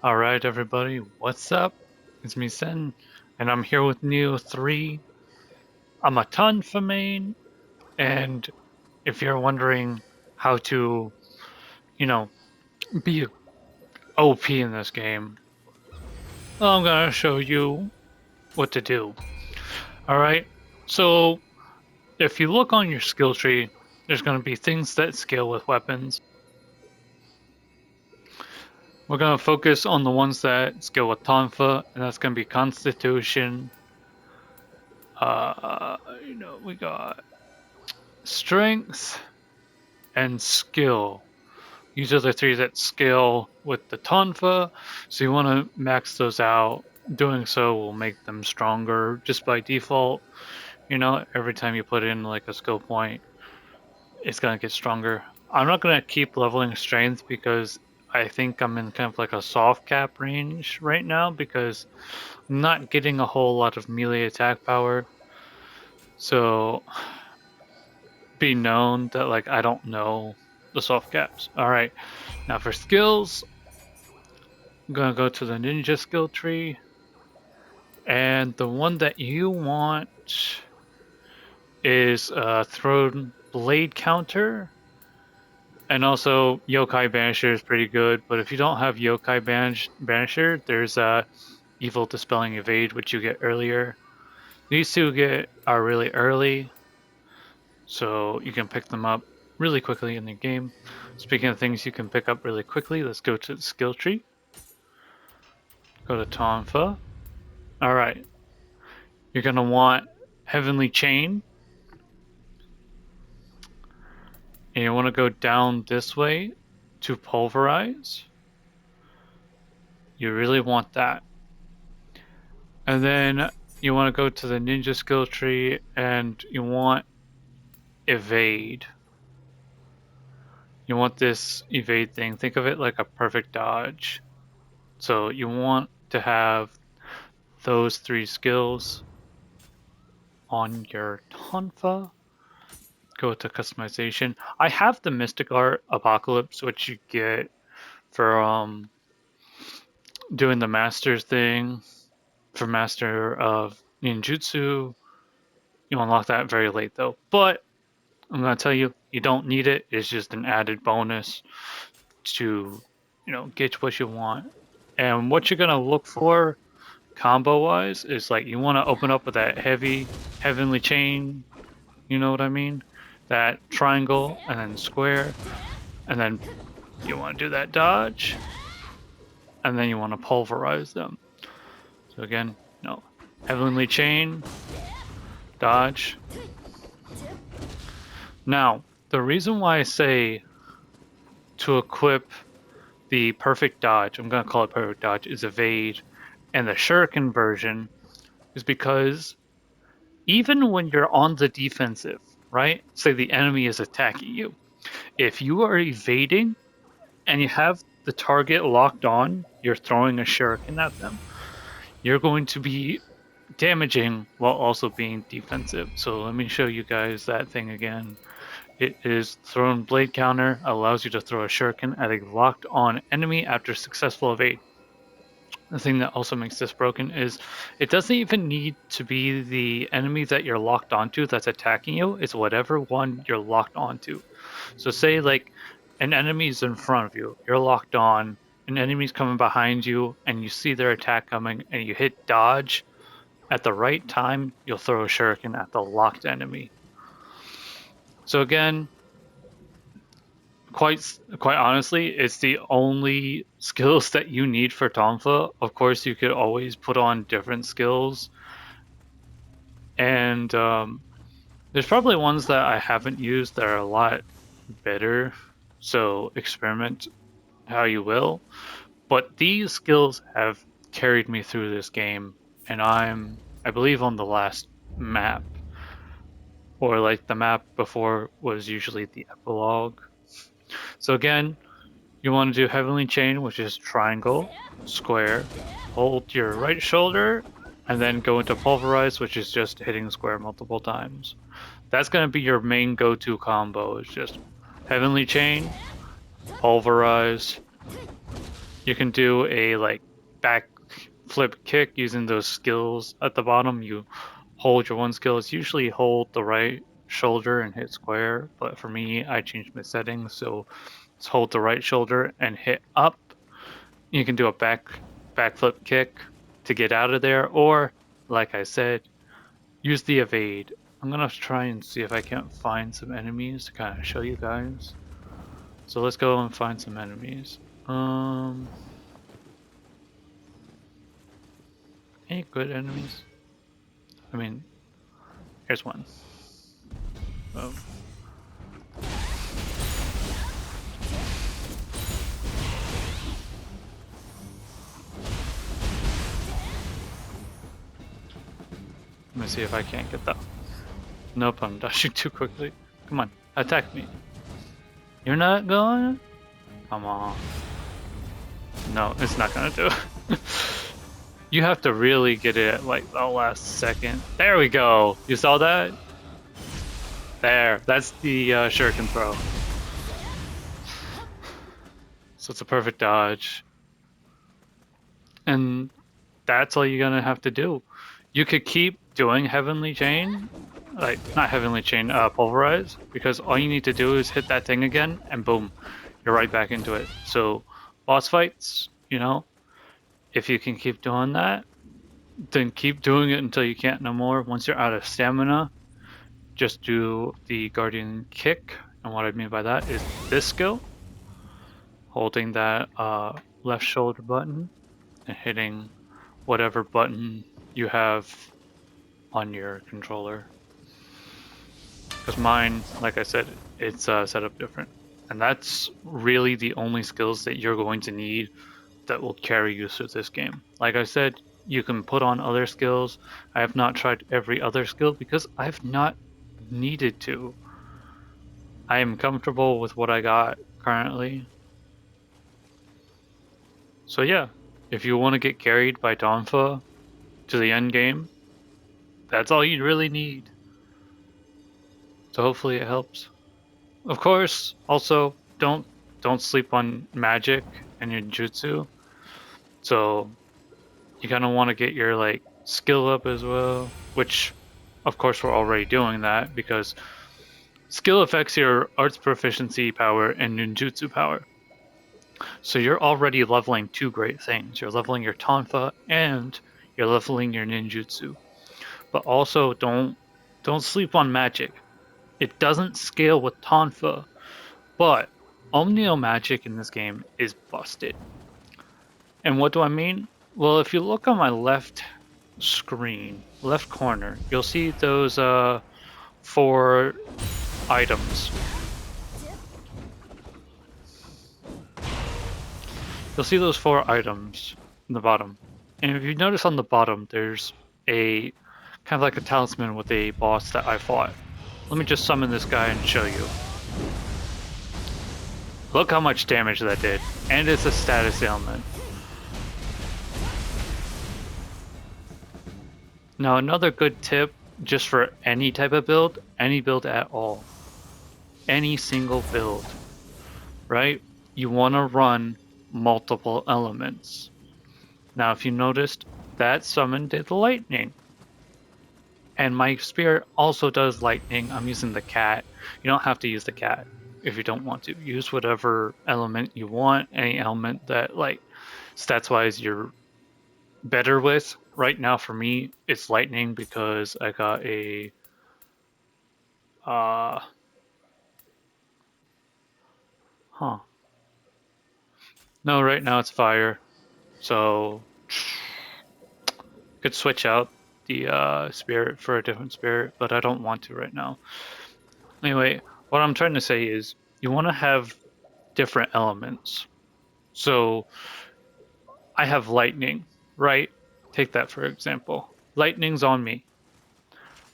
Alright everybody, what's up? It's me Sen, and I'm here with Neo 3. I'm a ton for main, and if you're wondering how to, you know, be OP in this game, well, I'm gonna show you what to do. Alright, so if you look on your skill tree, there's gonna be things that scale with weapons. We're gonna focus on the ones that scale with Tonfa, and that's gonna be Constitution. We got Strength and Skill. These are the three that scale with the Tonfa, so you want to max those out. Doing so will make them stronger just by default. Every time you put in like a skill point, it's gonna get stronger. I'm not gonna keep leveling strength because I think I'm in kind of like a soft cap range right now because I'm not getting a whole lot of melee attack power. So be known that like I don't know the soft caps. Alright, now for skills, I'm gonna go to the ninja skill tree, and the one that you want is thrown blade counter, and also yokai banisher is pretty good. But if you don't have yokai banisher, there's evil dispelling evade, which you get earlier. These two are really early, so you can pick them up really quickly in the game. Speaking of things you can pick up really quickly, let's go to the skill tree. Go to Tonfa. Alright, you're gonna want Heavenly Chain, and you want to go down this way to Pulverize. You really want that. And then you want to go to the Ninja skill tree and you want Evade. You want this Evade thing. Think of it like a perfect dodge. So you want to have those three skills on your Tonfa. Go to customization. I have the Mystic Art Apocalypse, which you get for doing the Masters thing. For Master of Ninjutsu, you unlock that very late though. But I'm gonna tell you, you don't need it. It's just an added bonus to, get what you want. And what you're gonna look for combo wise is like you want to open up with that heavenly chain. You know what I mean? That triangle and then square, and then you want to do that dodge, and then you want to pulverize them. So again, no, heavenly chain, dodge. Now, the reason why I say to equip the perfect dodge, I'm going to call it perfect dodge, is evade, and the shuriken version is because even when you're on the defensive, right? Say the enemy is attacking you. If you are evading and you have the target locked on, you're throwing a shuriken at them, you're going to be damaging while also being defensive. So let me show you guys that thing again. It is thrown blade counter, allows you to throw a shuriken at a locked on enemy after successful evade. The thing that also makes this broken is it doesn't even need to be the enemy that you're locked onto that's attacking you, it's whatever one you're locked onto. So say like an enemy's in front of you, you're locked on, an enemy's coming behind you, and you see their attack coming, and you hit dodge. At the right time, you'll throw a shuriken at the locked enemy. So again, quite honestly, it's the only skills that you need for Tonfa. Of course, you could always put on different skills, and there's probably ones that I haven't used that are a lot better. So experiment how you will. But these skills have carried me through this game, and I believe, on the last map, or like the map before was usually the epilogue. So again, you want to do Heavenly Chain, which is triangle, square, hold your right shoulder, and then go into Pulverize, which is just hitting square multiple times. That's going to be your main go-to combo. It's just Heavenly Chain, Pulverize. You can do a like back flip kick using those skills at the bottom. You hold your one skill. It's usually hold the right shoulder and hit square, but for me, I changed my settings, so it's hold the right shoulder and hit up. You can do a backflip kick to get out of there, or like I said, use the evade. I'm gonna try and see if I can't find some enemies to kind of show you guys. So let's go and find some enemies. Any good enemies? I mean, here's one. Oh. Let me see if I can't get that. Nope, I'm dashing too quickly. Come on, attack me. You're not going? Come on. No, it's not gonna do it. You have to really get it at like the last second. There we go. You saw that? There. That's the shuriken throw. So it's a perfect dodge. And that's all you're gonna have to do. You could keep doing Heavenly Chain, like not Heavenly Chain, Pulverize, because all you need to do is hit that thing again, and boom, you're right back into it. So boss fights, you know, if you can keep doing that, then keep doing it until you can't no more. Once you're out of stamina, just do the Guardian Kick, and what I mean by that is this skill, holding that left shoulder button and hitting whatever button you have on your controller. Because mine, like I said, it's set up different. And that's really the only skills that you're going to need that will carry you through this game. Like I said, you can put on other skills. I have not tried every other skill because I've not needed to. I am comfortable with what I got currently. So yeah, if you want to get carried by Donpha to the end game, that's all you really need. So hopefully it helps. Of course, also don't sleep on magic and your jutsu. So you kind of want to get your like skill up as well, which of course we're already doing that because skill affects your arts proficiency power and ninjutsu power. So you're already leveling two great things. You're leveling your tonfa and you're leveling your ninjutsu. But also don't sleep on magic. It doesn't scale with tonfa, but Omnio magic in this game is busted. And what do I mean? Well, if you look on my left screen, left corner, you'll see those 4 items. You'll see those 4 items in the bottom. And if you notice on the bottom, there's a kind of like a talisman with a boss that I fought. Let me just summon this guy and show you. Look how much damage that did. And it's a status ailment. Now another good tip, just for any type of build, any build at all. Any single build, right? You want to run multiple elements. Now if you noticed, that summon did lightning. And my spirit also does lightning. I'm using the cat. You don't have to use the cat if you don't want to. Use whatever element you want, any element that like stats wise you're better with. Right now for me it's lightning because I got a no, right now it's fire. So could switch out the spirit for a different spirit, but I don't want to right now. Anyway, what I'm trying to say is you want to have different elements. So I have lightning, right? Take that for example. Lightning's on me.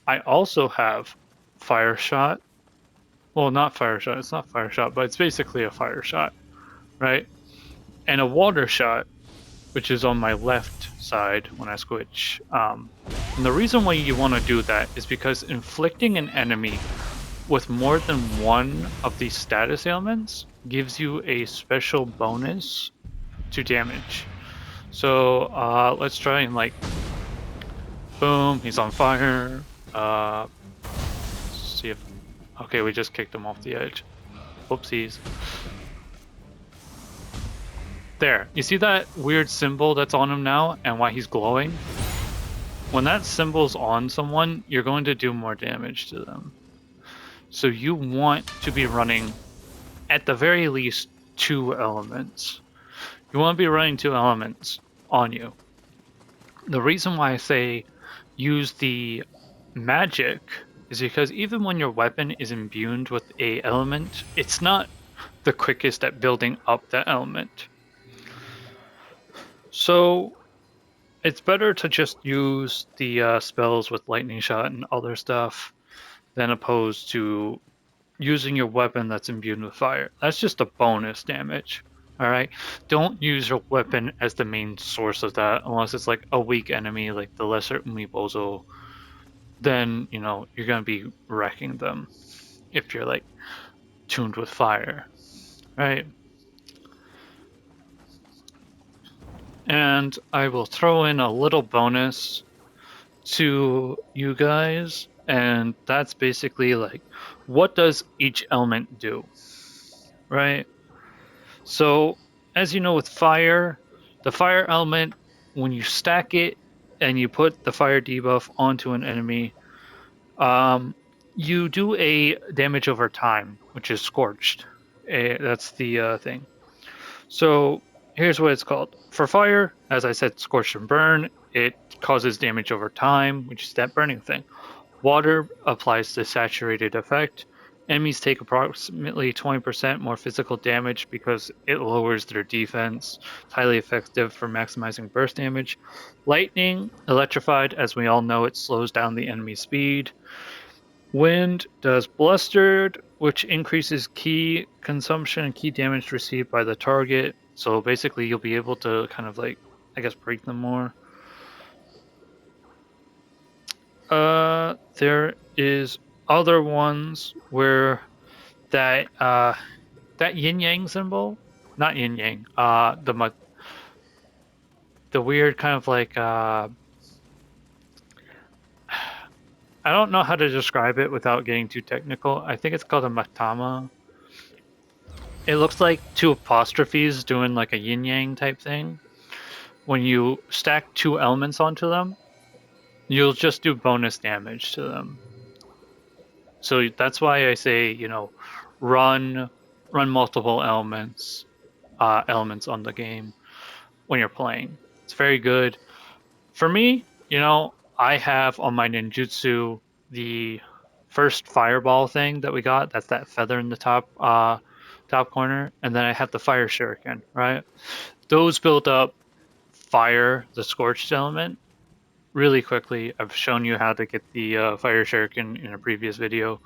I also have fire shot. Well, not fire shot. It's not fire shot, but it's basically a fire shot, right? And a water shot, which is on my left side when I switch. And the reason why you want to do that is because inflicting an enemy with more than one of these status ailments gives you a special bonus to damage. So let's try and like, boom, he's on fire. See if, okay, we just kicked him off the edge. Whoopsies. There, you see that weird symbol that's on him now and why he's glowing? When that symbol's on someone, you're going to do more damage to them. So you want to be running, at the very least, 2 elements. You want to be running 2 elements on you. The reason why I say use the magic is because even when your weapon is imbued with a element, it's not the quickest at building up that element. So it's better to just use the spells with lightning shot and other stuff than opposed to using your weapon that's imbued with fire. That's just a bonus damage. Alright? Don't use your weapon as the main source of that unless it's like a weak enemy like the Lesser Umibozo. Then, you know, you're gonna be wrecking them if you're like tuned with fire. Right? And I will throw in a little bonus to you guys, and that's basically like, what does each element do? Right? So, as you know with fire, the fire element, when you stack it and you put the fire debuff onto an enemy, you do a damage over time, which is scorched. That's the thing. So here's what it's called. For fire, as I said, scorch and burn, it causes damage over time, which is that burning thing. Water applies the saturated effect. Enemies take approximately 20% more physical damage because it lowers their defense. It's highly effective for maximizing burst damage. Lightning, electrified, as we all know, it slows down the enemy's speed. Wind does blustered, which increases key consumption and key damage received by the target. So basically you'll be able to kind of like, I guess, break them more. There is other ones where that yin yang symbol, not yin yang, the weird kind of like I don't know how to describe it without getting too technical. I think it's called a matama. It looks like 2 apostrophes doing like a yin yang type thing. When you stack 2 elements onto them, you'll just do bonus damage to them. So that's why I say, you know, run multiple elements on the game when you're playing. It's very good. For me, you know, I have on my ninjutsu the first fireball thing that we got. That's that feather in the top corner, and then I have the fire shuriken. Right, those build up fire, the scorched element, really quickly. I've shown you how to get the fire shuriken in a previous video.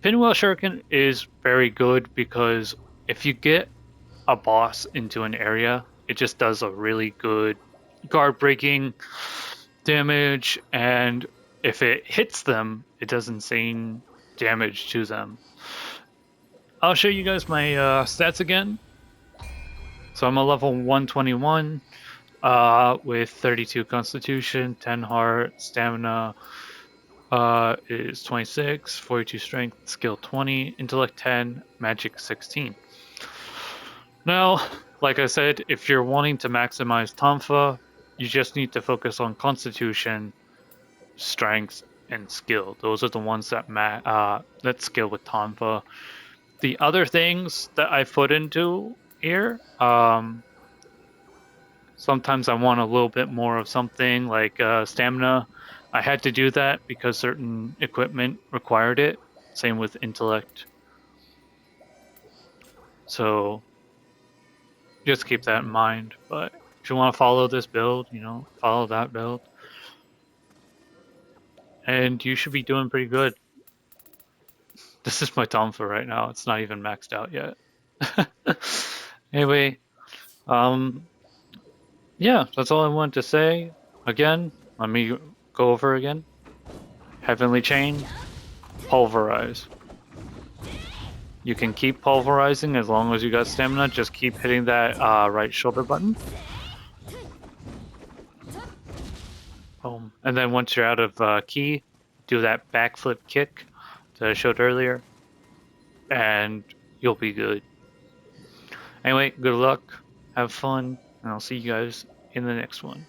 Pinwheel shuriken is very good because if you get a boss into an area, it just does a really good guard breaking damage, and if it hits them, it does insane damage to them. I'll show you guys my stats again. So I'm a level 121 with 32 constitution, 10 heart, stamina is 26, 42 strength, skill 20, intellect 10, magic 16. Now, like I said, if you're wanting to maximize Tonfa, you just need to focus on constitution, strength, and skill. Those are the ones that that scale with Tonfa. The other things that I put into here, sometimes I want a little bit more of something like stamina. I had to do that because certain equipment required it. Same with intellect. So just keep that in mind. But if you want to follow this build, you know, follow that build. And you should be doing pretty good. This is my Tonfa right now. It's not even maxed out yet. Anyway, yeah, that's all I wanted to say. Again, let me go over again. Heavenly Chain, Pulverize. You can keep pulverizing as long as you got stamina. Just keep hitting that right shoulder button. Boom. And then once you're out of key, do that backflip kick that I showed earlier, and you'll be good. Anyway, good luck, have fun, and I'll see you guys in the next one.